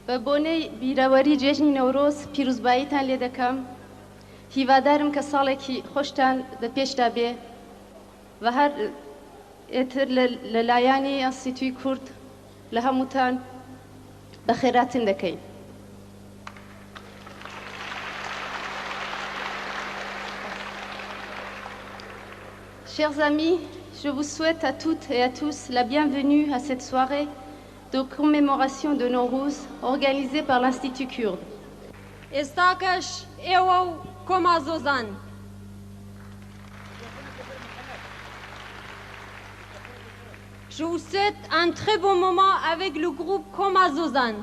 و بۆنەی بیرەوەری جێژنی نەورۆز پیرۆزباییتان لێ دەکەم. هیوادارم کە ساڵێکی خۆشتان پێشدا بێ و هەر ئێتر لەلایەنی ئەنستیتوی کورد لە هەمووتان بەخێراتن دەکەین. Chers amis, je vous souhaite à toutes et à tous la bienvenue à cette soirée de commémoration de Nowruz organisée par l'Institut kurde. Estakash Ewa Komazozan. Je vous souhaite un très bon moment avec le groupe Komazozan.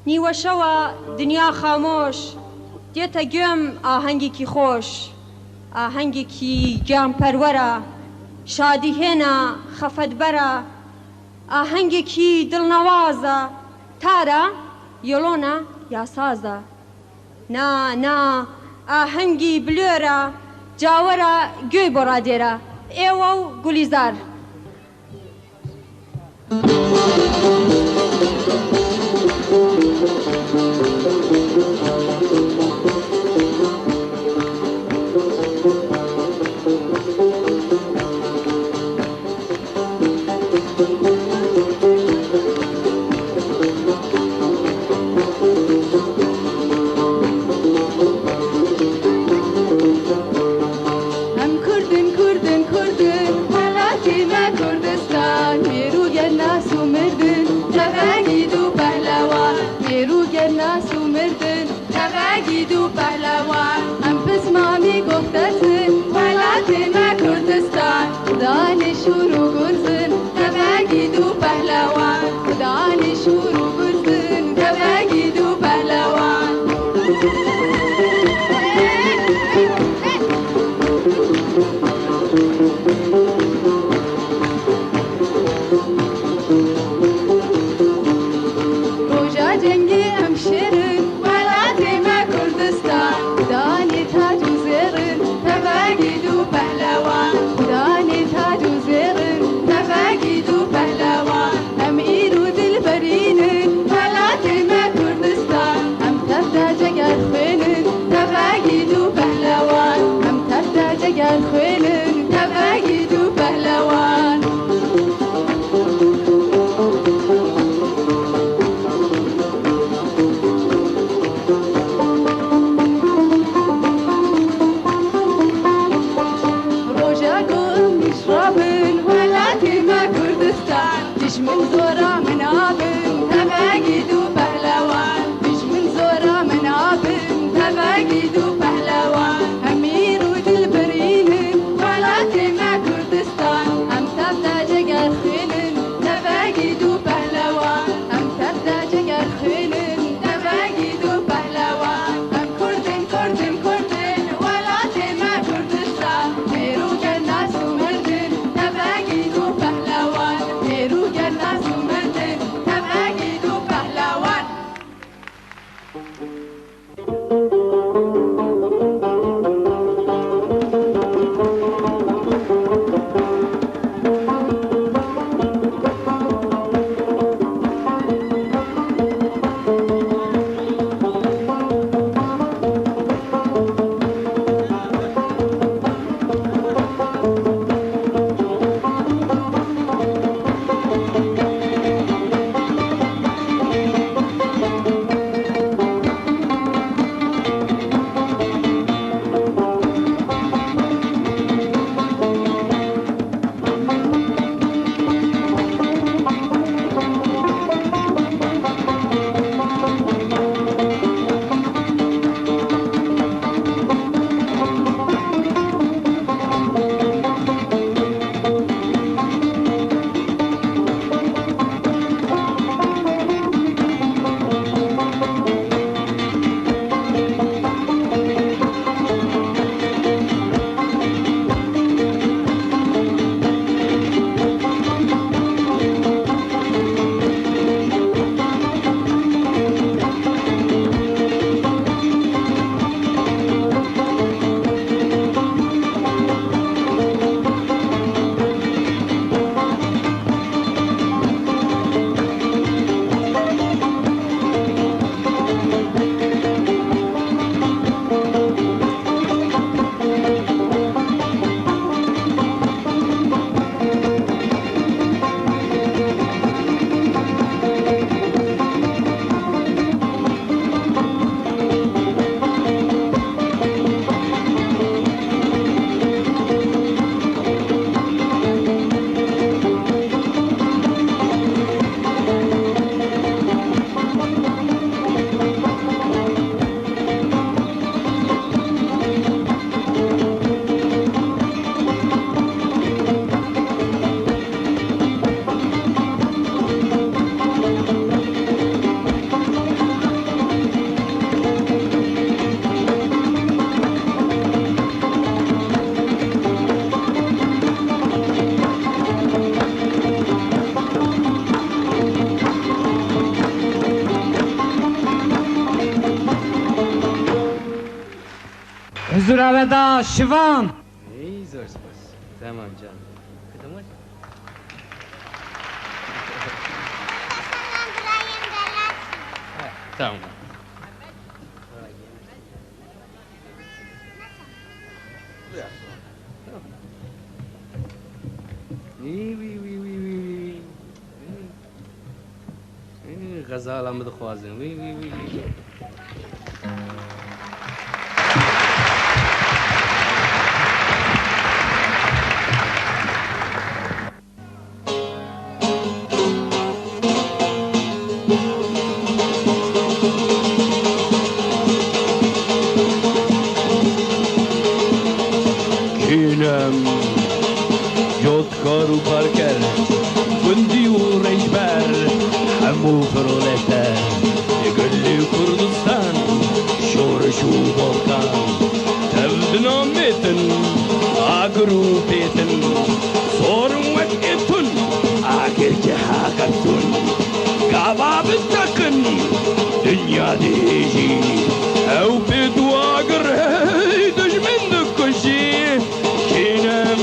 نیوەشەوە دنیا خامۆش دێتە گوێم ئاهەنگێکی خۆش، ئاهەنگێکی گیانپەروەرە، شادی هێنا خەفەتبەرە، ئاهەنگێکی دڵنەوازە، تارە یۆڵۆنە یاسازە، نا نا ئاهەنگی بلێرە، جاوەرە گوێی بۆ ڕادێرە، ئێوە و گولیزار. Hem Kurdun Kurdun Kurdun Melakim جنگی امشیرن ولاتی ما کردستان دانی تاج و زیرن تفاقید و پهلوان دانی تاج و زیرن تفاقید و پهلوان امیر و دلبرینن ولاتی ما کردستان هم تفتا جگر خوینن تفاقید و پهلوان هم تفتا جگر خوینن تفاقید و پهلوان من زورا من آبن تفاقید و پهلوان بیش من زورا من آبن تفاقید و پهلوان امیر و دلبرینن ولاتی ما کردستان هم تفتا جگر خوینن تفاقید و پهلوان هم تفتا جگر خوینن تفاقید و پهلوان هم کردن کردن کردن ولاتی ما کردستان پیرو گرناس و مردن تفاقید و پهلوان پیرو گرناس و مردن تفاقید و پهلوان Huzura veda şivan. İyi zor spas. Tamam canım. Tamam. Tamam. غزال هم دخوازن وی وی وی Kinem Jodkar u Parker Gundi u Rejber Hamu Proleter Gulli Kurdistan Şorş u Balkan Tevdina metin Agru petin Sorun veketun Agir ki hakatun Gabab takın دنیا دیجی او بدواقر دجمن دکشی کینم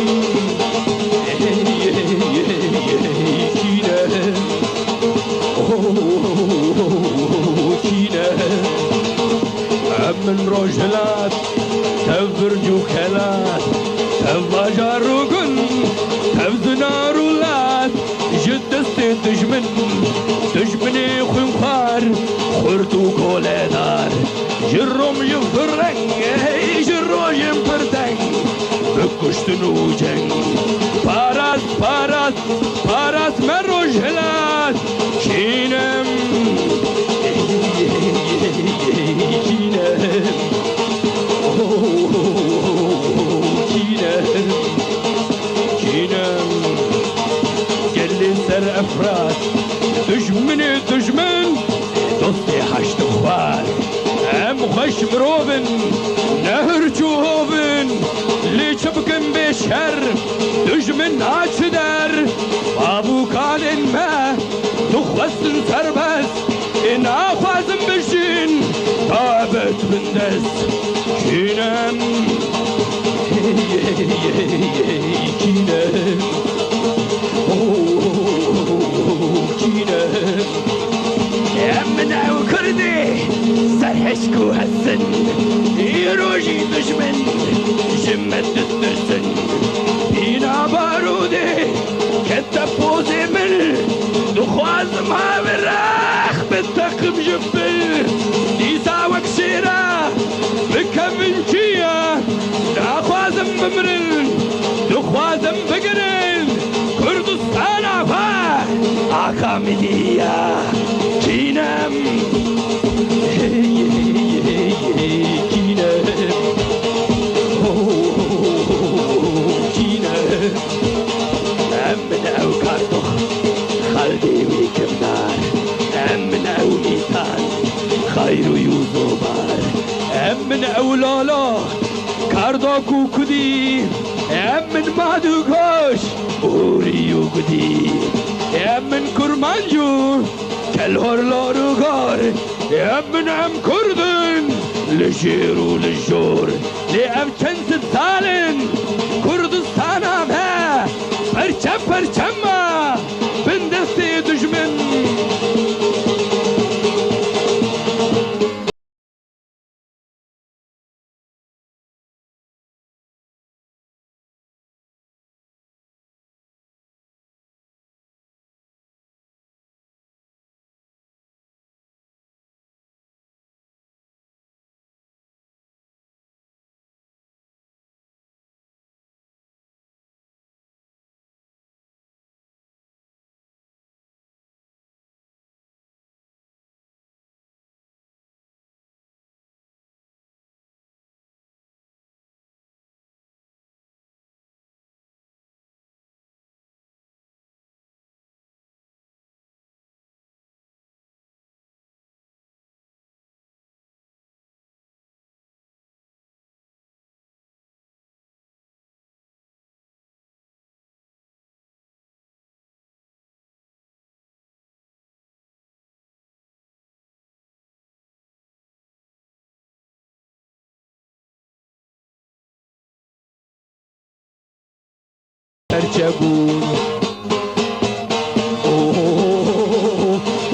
من رجلات تفرجو كلات تفجركن تفزنارولات جدستي تجمني خنخار خرتو كولدار جرم يفرن جرو ينفرتن بكشتنو جن باراس من رجلات كينم أفراد دجمن دوستي حشت خوار أم خش مروبن نهر جوهوبن لي çabukın beşer دجمن açıder بابو كان ما تخوصن serbest إن أخوازن بشين طابت بندس كينم كينم من او كردي سرحشكو هالسن يروجي دجمن جمد الدرسن بينا بارودي كتب بوزي من دخواز ما براخ بالتقب جبل ديسا وكسيرا بكفن كيا داخوازم بمرن دخوازم بقرن كردستان عفا عقامدية كينم كينم كينم أمن أو كارتوخ خلدي ويكمنار أمن أو ميتان خير يوزوبار أمن أو لالا كاردوكو كدي أمن مادوغوش أوريو كدي أمن كرمانجو كالهور لوروغار أمن أم كردن لجيرو للجور لأم چنس سالن كردستان هم ها برچم بندستی دجمن برچبون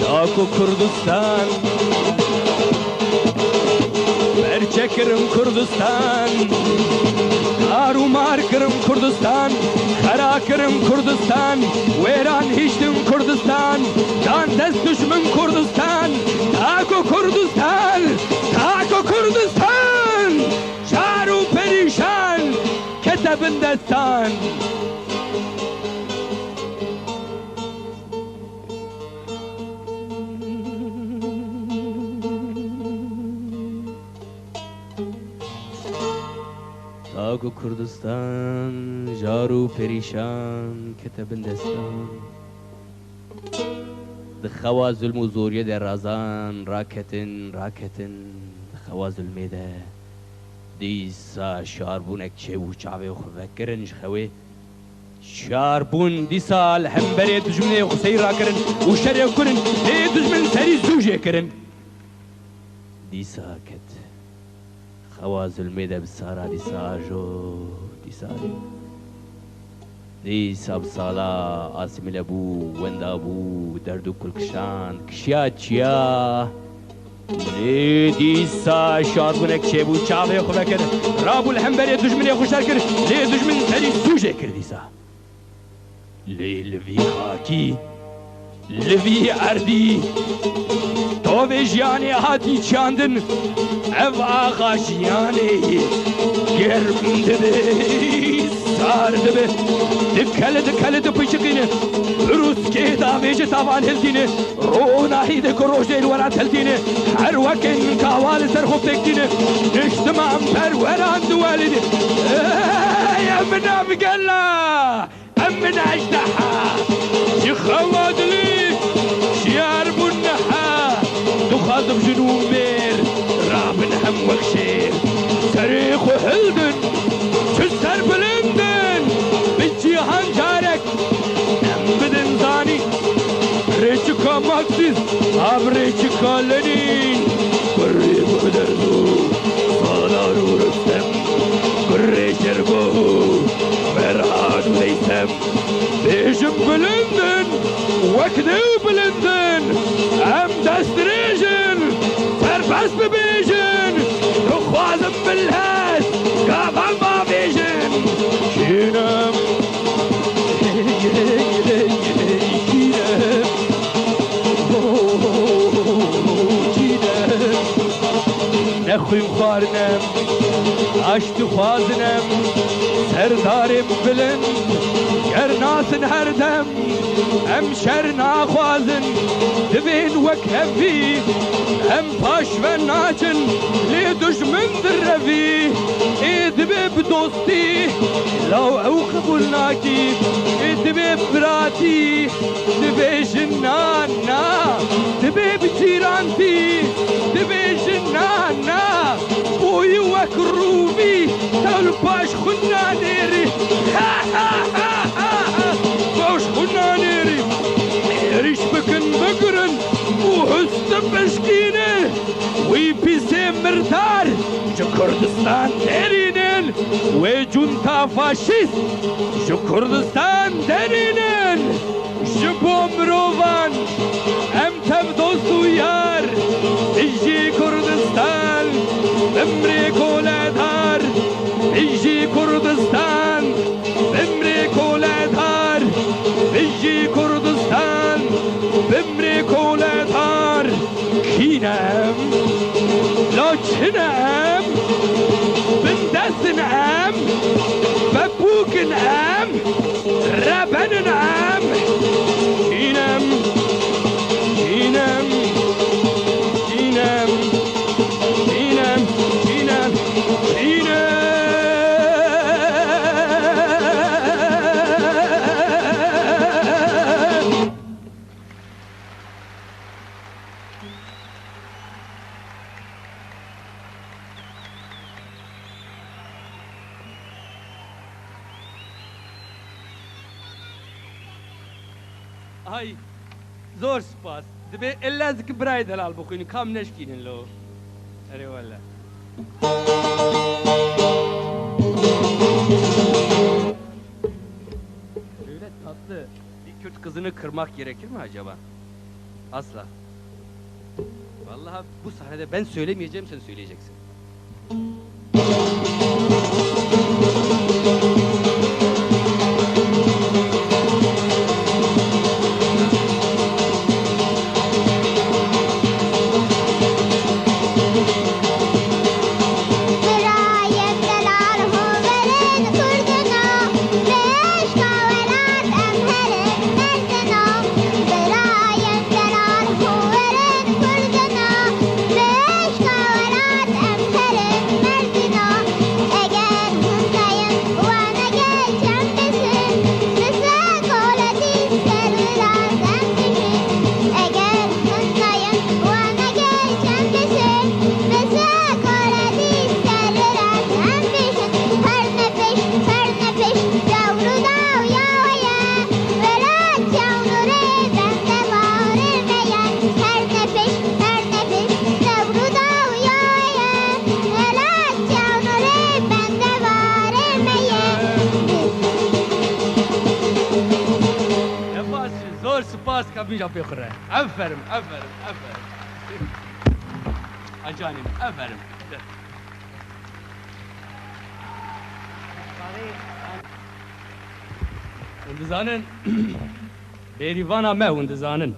داکو کردستان برچکرم کردستان دارو مار کرم کردستان خرا کرم کردستان ویران هیچتم کردستان دان دست دشمن کردستان داکو کردستان شارو پریشان کتبن دستان داکو کردستان جارو پریشان کتبن دستان دخوا ظلم و زوریه در رازان راکتن دخوا ظلمه ده دیسا شاربونک چه و چاوه و خوکرنش خوه شاربون دیسا الحنبره دجمنه خسی را کرن و شریع کرن لی دجمن سری زوجه کرن دیسا کت خواز المیده بسارا دیسا جو دیسا دیسا بسالا آسمی لبو وندا بو دردو کلکشان کشیا چیا دیسا شاربونک چبو چاوه خوبه کرد رابو الحنبری دجمنی خوشتر کرد لی دجمن سری سوژه کرد دیسا لی لوی خاکی لوی اردی تو به جیانی هاتی چاندن او آقا جیانی گرم دبه سار دبه دکل دپشقینه روز که داویج تاوان هلدینه رو ناهی دک روژه الورات هلدینه هر وکن کاوال سر خوب تکتینه نشتمام پروران دوالینه امنا بقلا امنا اجدحا يخوض لي شيار بنها تخاطب جنوب بير رابن هم وخشير تاريخ وحلدن شسر بلندن بالجيهان جارك نم بدن زاني ريشكا ماكسيس ابريشكا لنين بري بدردو صالارو رسم بري شربو مراد وليسم بيجم بلندن وكدو بلندن ام دستريجن سربس ببيجن تخوازم بالهاس قابل ما بيجن كينم نخوي مخارنم عشت خوازنم سردارم بلند گرناسن هر دم ام شر ناخوازن دبین وک هفی ام پاش و ناچن لی دشمن در روی ای دبی بدوستی لو او قبول ناکی ای دبی براتی دبی جنانا دبی بجیرانتی دبی جنانا بوی وک روبی تول پاش خنانیری باش خنانيري ريش بكن بقرن وهست بشكينه ويبيسي مرتار جو كردستان دارينن وجونتا فاشيست جو كردستان دارينن جبو مروفان ام تبدوستو يار اجي كردستان امريكو لدار اجي كردستان امريكو لدار اجي كردستان امريكو لدار كينام لا كنام بندسنام ببوكنام ربننام كينام كينام كينام كينام كينام كينام هاي زور سپاس دبي الا زك برايد هلال بخوين كام نشكين لو اري والله Öyle tatlı bir Kürt kızını kırmak gerekir mi acaba? Asla. Vallahi bu sahnede ben söylemeyeceğim, sen söyleyeceksin. Beş kaverat em میجا بخوره افرم اجانیم افرم وندزانن بریوانا ما وندزانن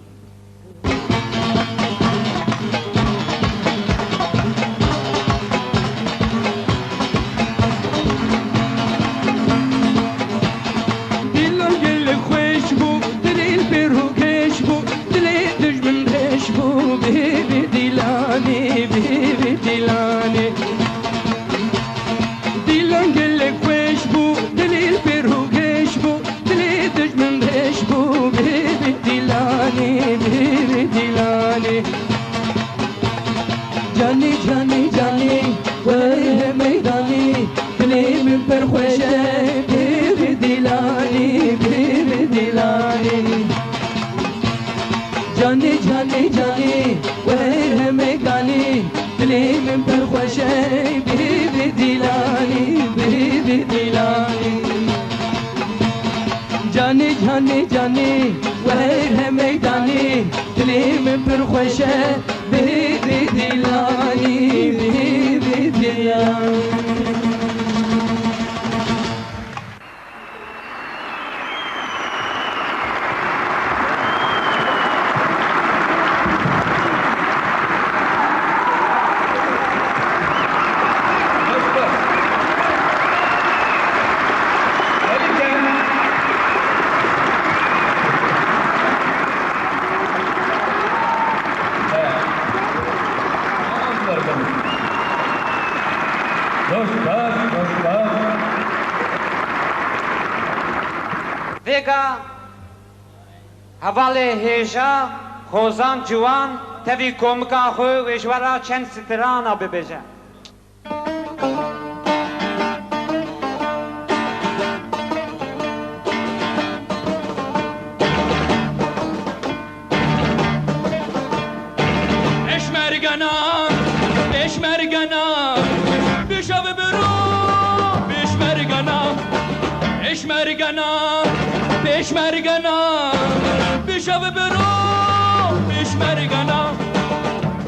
هواله هیجا خوزان جوان تبی کمکا خو وجورا چند سترانا ببجه Peshmergana, Bishop Bero, Peshmergana,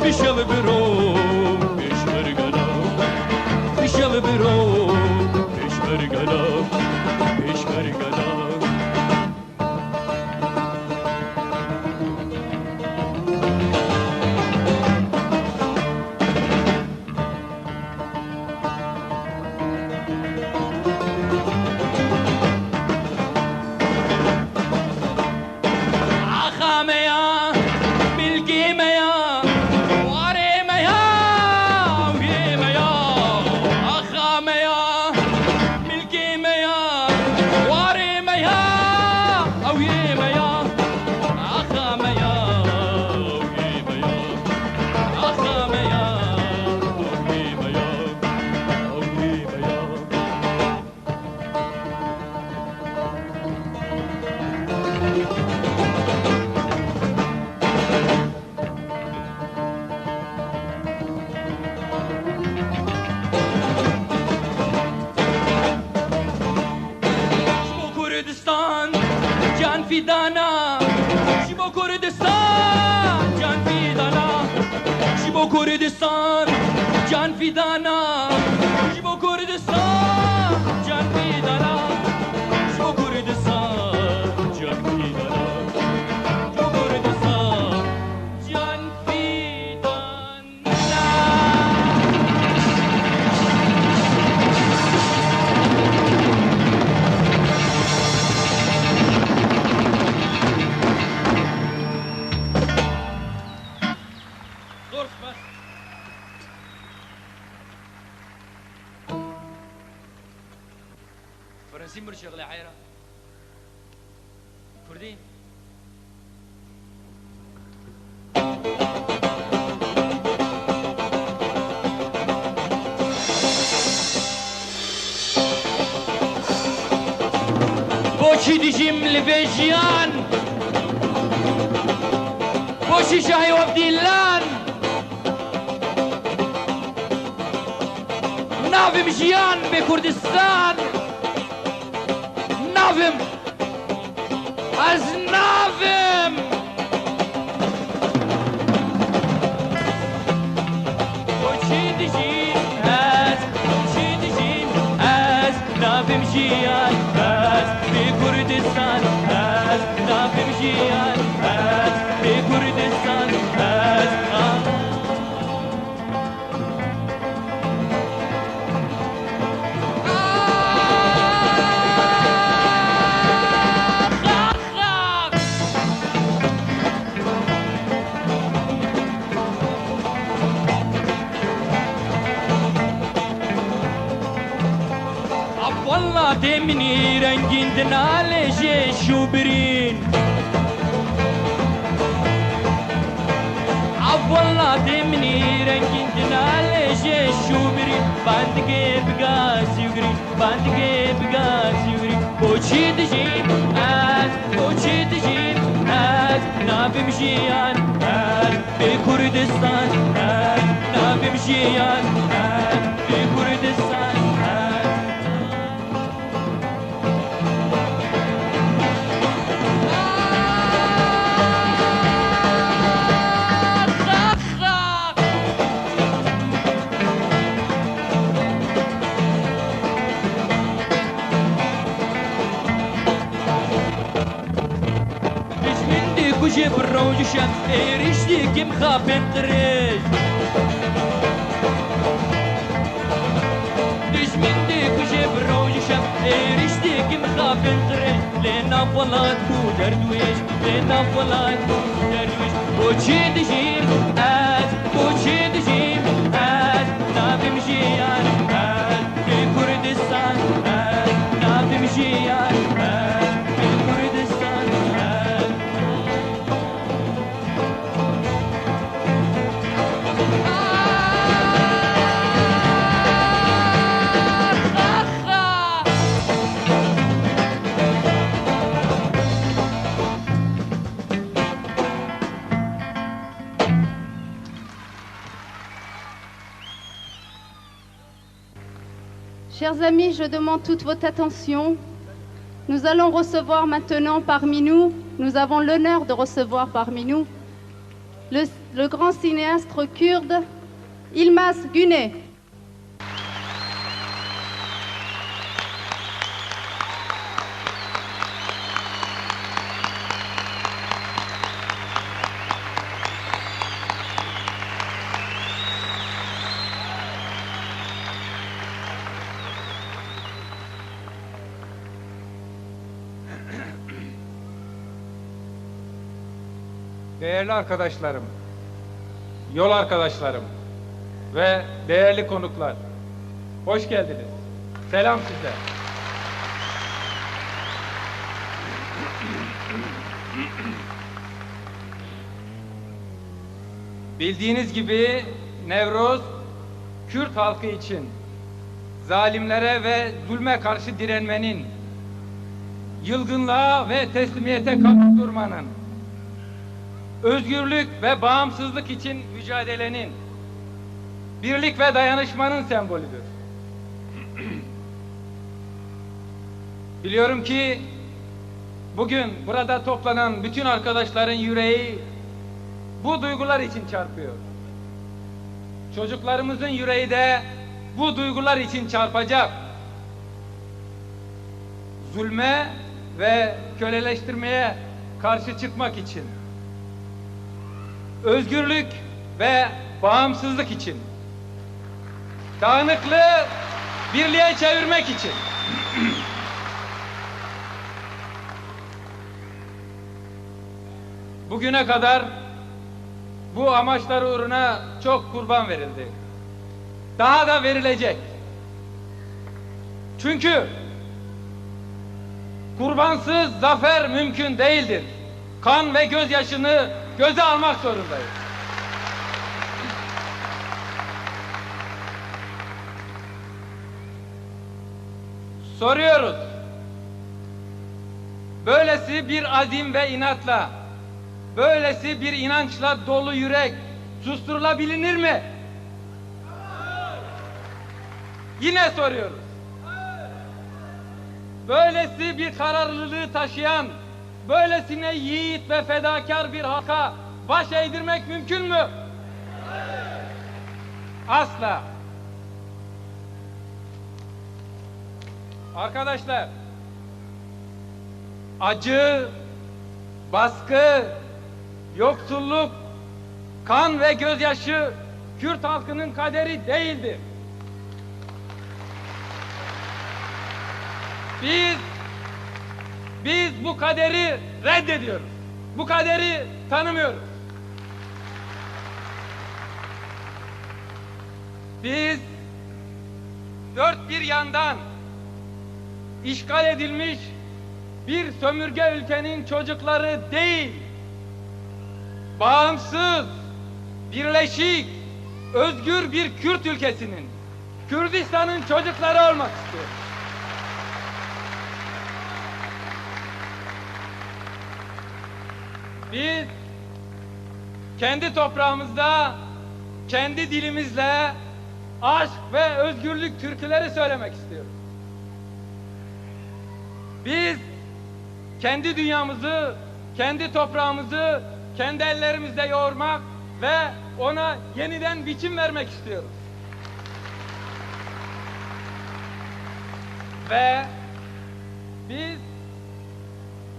Bishop Bero, Peshmergana, Bishop Bero, Peshmergana, Peshmergana. Kurdistan, can fidana, Jibo Kurdistan, can fidana, Jibo Kurdistan, can fidana, Jibo Kurdistan, can fidana. فرنسي مر شغله عيره كردي بوشي ديجيم لفيجيان بوشي شاهي وبديلان نافم جيان بكردستان نافم از نافم جيان بس في كردستان بس نافم جيان بس في كردستان بس والله تمني رنجين دنالي جيش وبرين والله تمني رنجين دنالي جيش وبرين باندقي بقاس يقري باندقي بقاس يقري بوشي تجيب بوشي تجيب نافي مشيان في كردستان نافي مشيان في كردستان جيب الروج شمس ريشتي كم خابن تريج دش من ديك وجيب الروج شمس ريشتي كم خابن تريج لنا فلات كو دردويش لنا فلات كو دردويش بوشي تجيب بوشي تجيب نافي مشيان في كردستان نافي مشيان في كردستان Chers amis, je demande toute votre attention. Nous allons recevoir maintenant parmi nous, nous avons l'honneur de recevoir parmi nous, le grand cinéaste kurde Yılmaz Güney. Değerli arkadaşlarım, yol arkadaşlarım ve değerli konuklar, hoş geldiniz. Selam size. Bildiğiniz gibi Nevroz, Kürt halkı için zalimlere ve zulme karşı direnmenin, yılgınlığa ve teslimiyete karşı durmanın, özgürlük ve bağımsızlık için mücadelenin, birlik ve dayanışmanın sembolüdür. Biliyorum ki bugün burada toplanan bütün arkadaşların yüreği bu duygular için çarpıyor. Çocuklarımızın yüreği de bu duygular için çarpacak. Zulme ve köleleştirmeye karşı çıkmak için. Özgürlük ve bağımsızlık için. Dağınıklığı birliğe çevirmek için. Bugüne kadar bu amaçlar uğruna çok kurban verildi. Daha da verilecek. Çünkü kurbansız zafer mümkün değildir. Kan ve gözyaşını göze almak zorundayız. Soruyoruz. Böylesi bir azim ve inatla, böylesi bir inançla dolu yürek susturulabilir mi? Yine soruyoruz. Böylesi bir kararlılığı taşıyan, böylesine yiğit ve fedakar bir halka baş eğdirmek mümkün mü? Asla. Arkadaşlar, acı, baskı, yoksulluk, kan ve gözyaşı Kürt halkının kaderi değildir. Biz bu kaderi reddediyoruz. Bu kaderi tanımıyoruz. Biz dört bir yandan işgal edilmiş bir sömürge ülkenin çocukları değil, bağımsız, birleşik, özgür bir Kürt ülkesinin, Kürdistan'ın çocukları olmak istiyoruz. Biz kendi toprağımızda, kendi dilimizle aşk ve özgürlük türküleri söylemek istiyoruz. Biz kendi dünyamızı, kendi toprağımızı kendi ellerimizle yoğurmak ve ona yeniden biçim vermek istiyoruz. Ve biz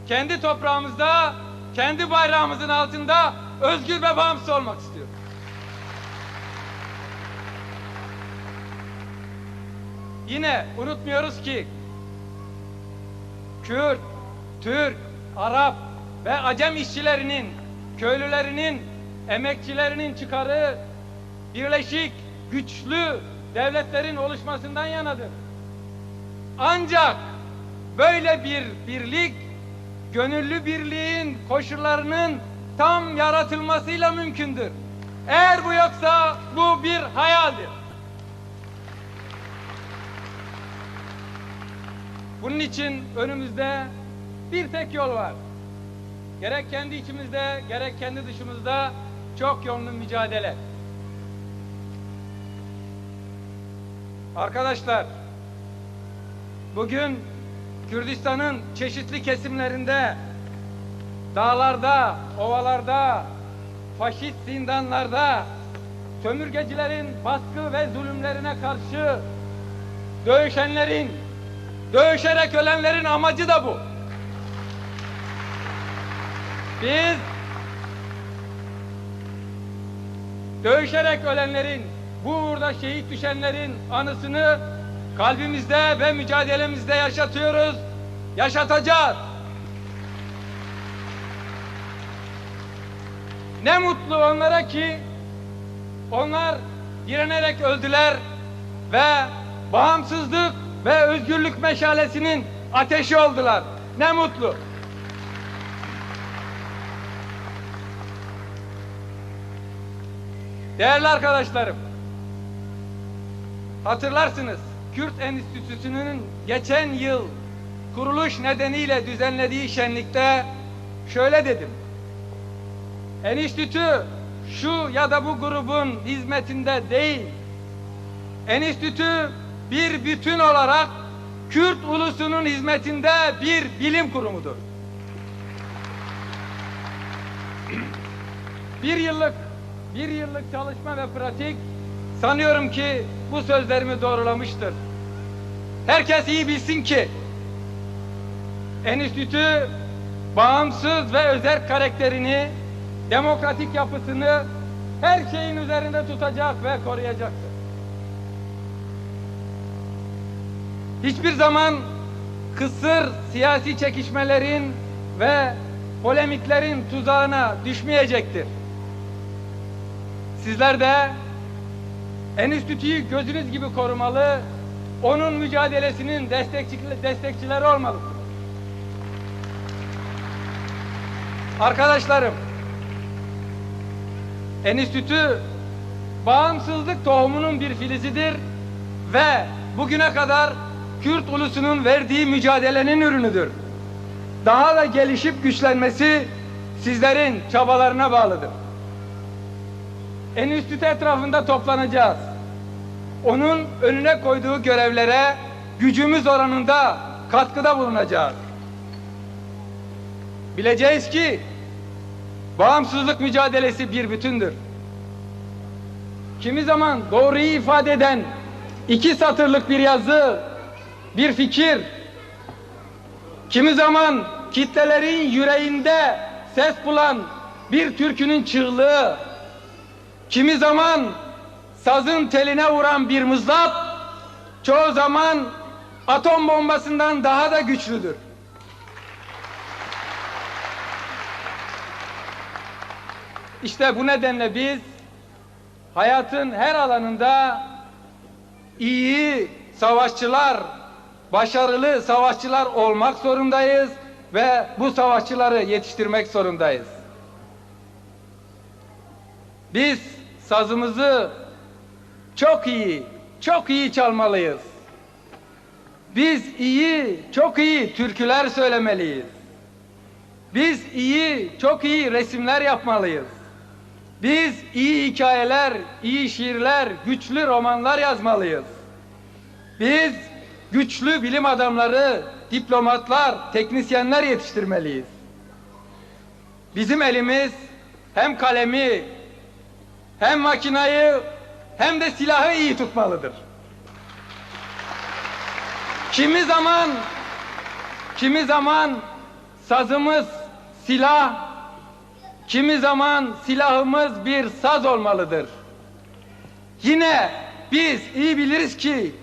kendi toprağımızda, kendi bayrağımızın altında özgür ve bağımsız olmak istiyoruz. Yine unutmuyoruz ki Kürt, Türk, Arap ve Acem işçilerinin, köylülerinin, emekçilerinin çıkarı birleşik, güçlü devletlerin oluşmasından yanadır. Ancak böyle bir birlik, gönüllü birliğin koşullarının tam yaratılmasıyla mümkündür. Eğer bu yoksa bu bir hayaldir. Bunun için önümüzde bir tek yol var. Gerek kendi içimizde, gerek kendi dışımızda çok yönlü mücadele. Arkadaşlar, bugün Kürdistan'ın çeşitli kesimlerinde, dağlarda, ovalarda, faşist zindanlarda, sömürgecilerin baskı ve zulümlerine karşı dövüşenlerin, dövüşerek ölenlerin amacı da bu. Biz dövüşerek ölenlerin, bu uğurda şehit düşenlerin anısını kalbimizde ve mücadelemizde yaşatıyoruz, yaşatacağız. Ne mutlu onlara ki onlar direnerek öldüler ve bağımsızlık ve özgürlük meşalesinin ateşi oldular. Ne mutlu. Değerli arkadaşlarım, hatırlarsınız Kürt Enstitüsü'nün geçen yıl kuruluş nedeniyle düzenlediği şenlikte şöyle dedim. Enstitü şu ya da bu grubun hizmetinde değil, enstitü bir bütün olarak Kürt ulusunun hizmetinde bir bilim kurumudur. Bir yıllık çalışma ve pratik sanıyorum ki bu sözlerimi doğrulamıştır. Herkes iyi bilsin ki enstitü bağımsız ve özerk karakterini, demokratik yapısını her şeyin üzerinde tutacak ve koruyacaktır. Hiçbir zaman kısır siyasi çekişmelerin ve polemiklerin tuzağına düşmeyecektir. Sizler de enstitüyü gözünüz gibi korumalı, onun mücadelesinin destekçileri olmalısınız. Arkadaşlarım, enstitü bağımsızlık tohumunun bir filizidir ve bugüne kadar Kürt ulusunun verdiği mücadelenin ürünüdür. Daha da gelişip güçlenmesi sizlerin çabalarına bağlıdır. Enstitü etrafında toplanacağız. Onun önüne koyduğu görevlere gücümüz oranında katkıda bulunacağız. Bileceğiz ki bağımsızlık mücadelesi bir bütündür. Kimi zaman doğruyu ifade eden 2 satırlık bir yazı bir fikir, kimi zaman kitlelerin yüreğinde ses bulan bir türkünün çığlığı, kimi zaman sazın teline vuran bir mızrap, çoğu zaman atom bombasından daha da güçlüdür. İşte bu nedenle biz hayatın her alanında iyi savaşçılar, başarılı savaşçılar olmak zorundayız ve bu savaşçıları yetiştirmek zorundayız. Biz sazımızı çok iyi çalmalıyız. Biz çok iyi türküler söylemeliyiz. Biz çok iyi resimler yapmalıyız. Biz iyi hikayeler, iyi şiirler, güçlü romanlar yazmalıyız. Biz güçlü bilim adamları, diplomatlar, teknisyenler yetiştirmeliyiz. Bizim elimiz hem kalemi, hem makinayı, hem de silahı iyi tutmalıdır. Kimi zaman sazımız silah, kimi zaman silahımız bir saz olmalıdır. Yine biz iyi biliriz ki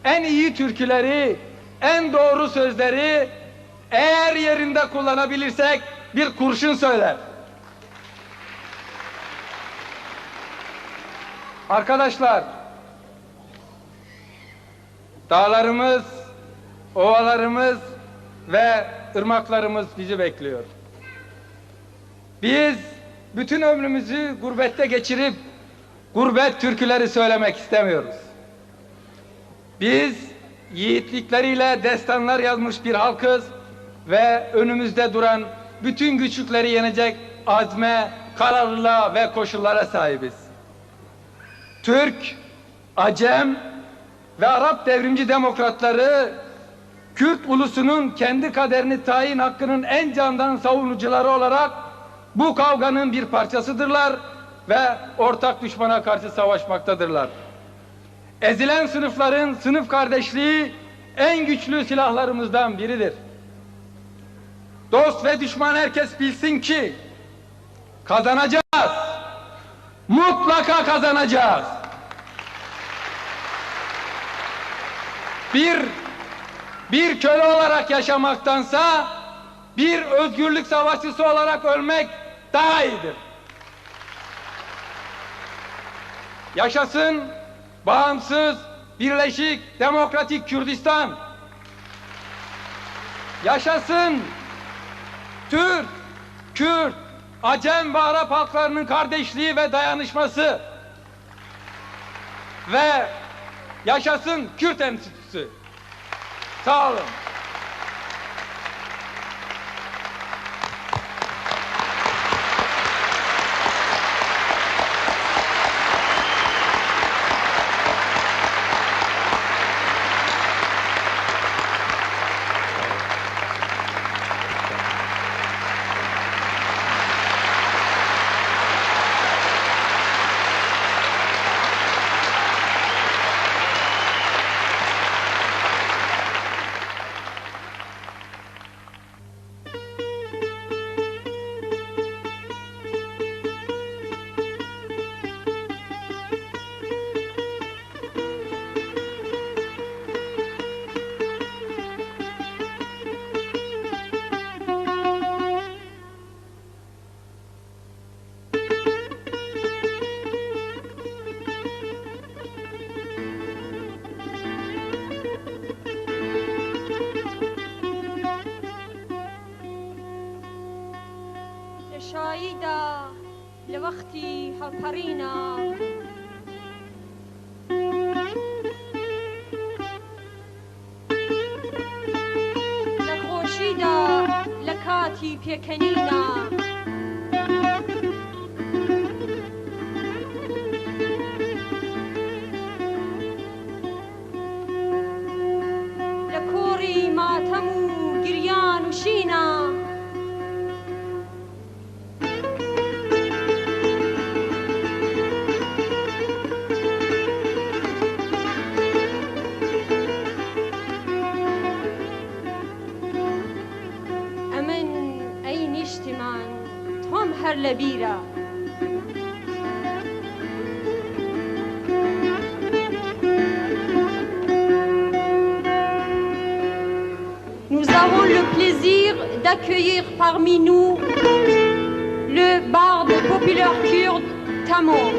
en iyi türküleri, en doğru sözleri eğer yerinde kullanabilirsek bir kurşun söyler. Arkadaşlar, dağlarımız, ovalarımız ve ırmaklarımız bizi bekliyor. Biz bütün ömrümüzü gurbette geçirip gurbet türküleri söylemek istemiyoruz. Biz yiğitlikleriyle destanlar yazmış bir halkız ve önümüzde duran bütün güçlükleri yenecek azme, kararlılığa ve koşullara sahibiz. Türk, Acem ve Arap devrimci demokratları Kürt ulusunun kendi kaderini tayin hakkının en candan savunucuları olarak bu kavganın bir parçasıdırlar ve ortak düşmana karşı savaşmaktadırlar. Ezilen sınıfların sınıf kardeşliği en güçlü silahlarımızdan biridir. Dost ve düşman herkes bilsin ki kazanacağız. Mutlaka kazanacağız. Bir köle olarak yaşamaktansa bir özgürlük savaşçısı olarak ölmek daha iyidir. Yaşasın bağımsız, birleşik, demokratik Kürdistan. Yaşasın Türk, Kürt, Acem ve Arap halklarının kardeşliği ve dayanışması. Ve yaşasın Kürt Enstitüsü. Sağ olun. شاییدا لوقتی هەڵپەڕینە لە خۆشیدا لە کاتی پێکەنینە لە کۆڕی ماتەم و گریان و شینە لبیرا. Nous avons le plaisir d'accueillir parmi nous le barde populaire kurde Tamour.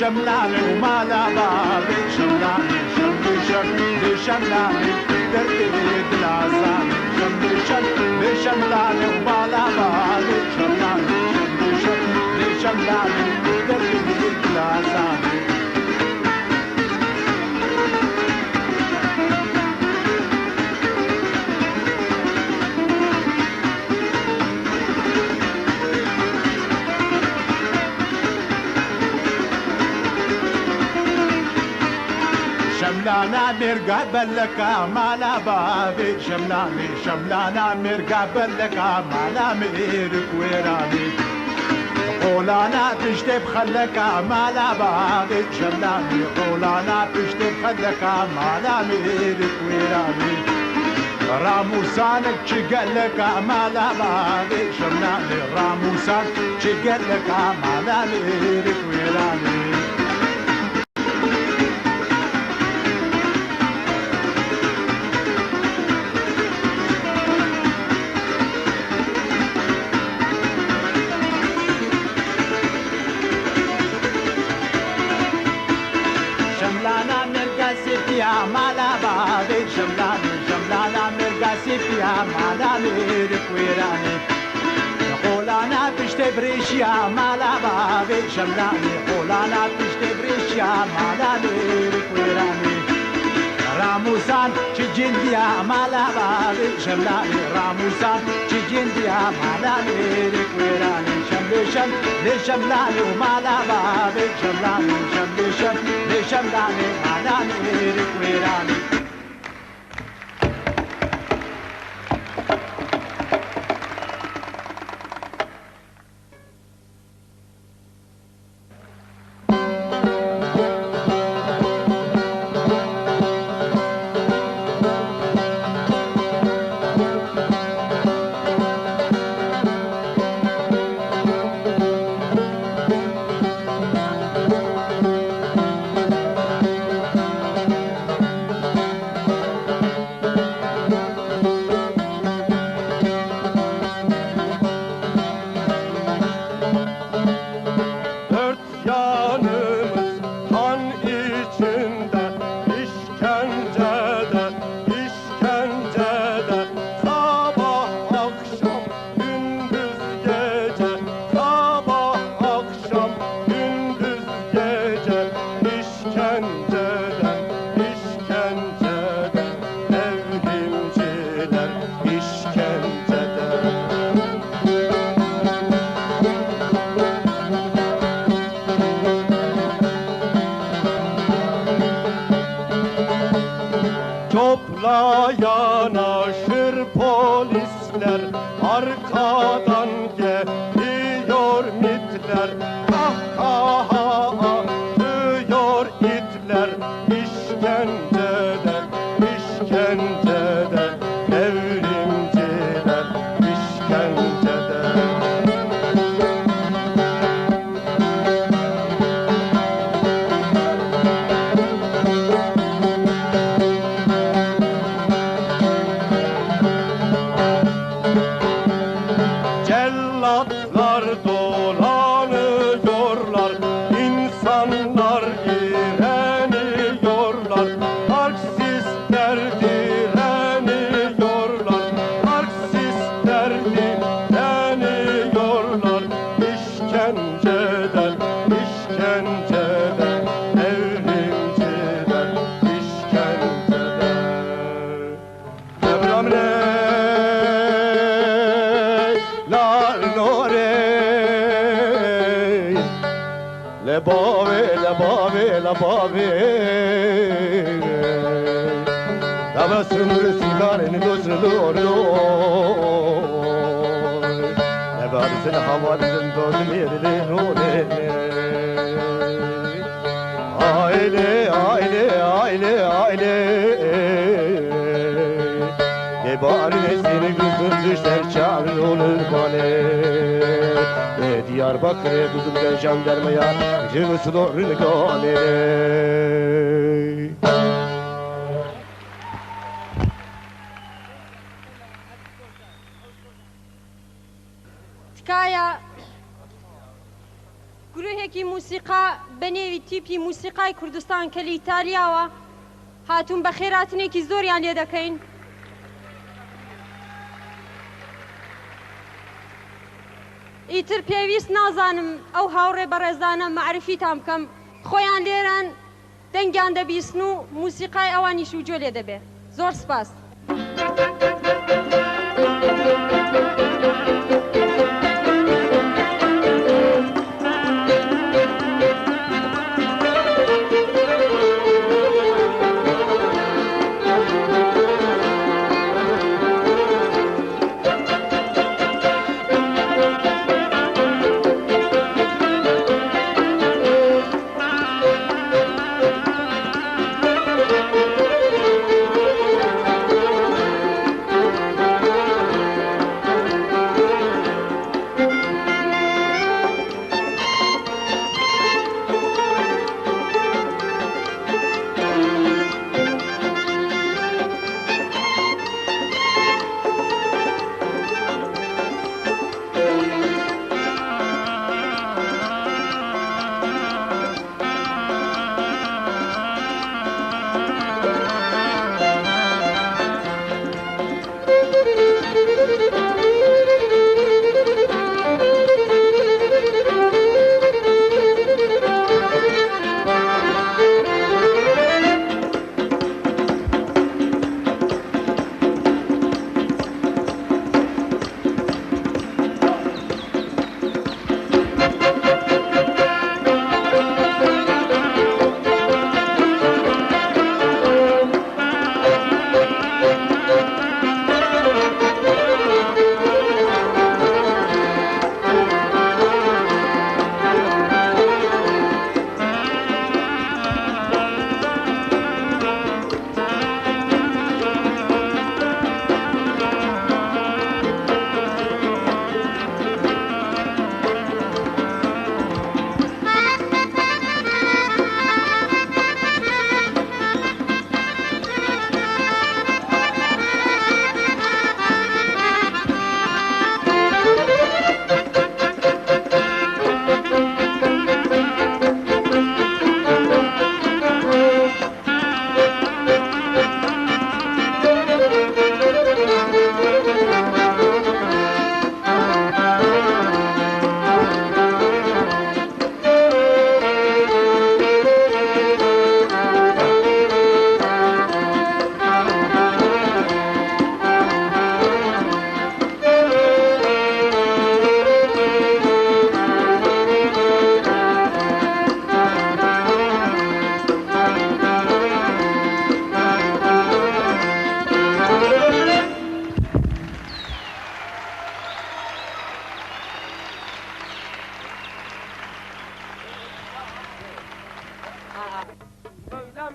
شملاني وما لا باب شملاني شملاني دربي العزام شملاني وما لا باب شملاني دربي العزام شملانا مرقا بلكا مالا بابي شملانا مرقا بلكا مالا ميرك ويراني قولانا تشتب خلكا مالا بابي شملاني قولانا تشتب خلكا مالا ميرك ويراني راموسانك شقلك مالا بابي شملاني راموسانك شقلك مالا ميرك ويراني مالا بابي شملانا مرقاسي فيها مالا ميرك ويراني قولانا بشتبريش يا مالا بابي شملاني قولانا بشتبريش يا مالا ميرك ويراني راموسان چجنديا مالا بابي شملاني راموسان چجنديا مالا ميرك ويراني شملشم لشملاني ومالا بابي شملاني شملشم لشملاني مالا ميرك ويراني yanaşır polisler, arkadan geliyor mitler. Kahkaha atıyor itler, işkenceden, işkenceden, devrimciler, işkenceden. Cellatlar dolanıyorlar, insanlar direniyorlar, Marksistler direniyorlar, Marksistler direniyorlar, işkenceden, işkenceden, devrimciler, işkenceden. Devramne le bave, le bave, le bave. Tabasım rüzgarın gözlüğünü. Ne barzın havalın dördüm yerliğini. Aile, aile, aile, aile. Ne bari seni gözüm düşler çağırılır bana. Diyarbakır'a kızımdan jandarmaya Cıvısılarını gane. تکایە گروهێکی موسیقا بە نێوی تیپی موسیقای کوردستان کە لە ئیتالیاوە هاتوون بە خێراتنێکی زۆریان لێ دەکەین. ئیتر پێویست نازانم ئەو هاوڕێ بەڕێزانە معرفیتان بکەم، خۆیان لێران دەنگیان دەبیستن و موسیقای ئەوانیش و جۆ لێ دەبێ. زۆر سپاس.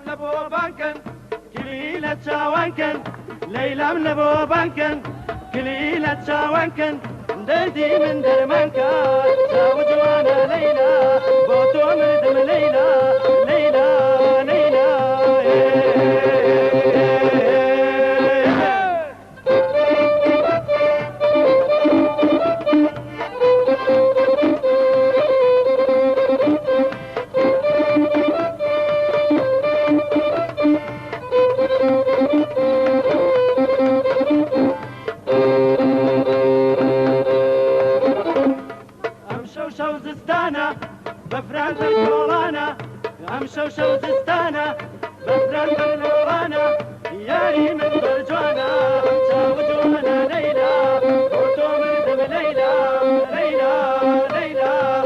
لبو بانكن كليلة شاوانكن ليلام لبو بانكن كليلة شاوانكن دردي من درمانكا شاو جوانا ليلى بوتو مردم ليلى ليلى ليلى بفران بالكولانا امشو شو زستانا بفران بالكولانا ياري من برجوانا شاو جوانا ليلى وتو مردم ليلى ليلى ليلى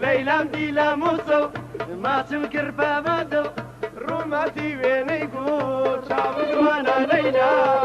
ليلام ديلا موصل ما تمكر بابادل روماتي وين يقول شعب جوانا ليلى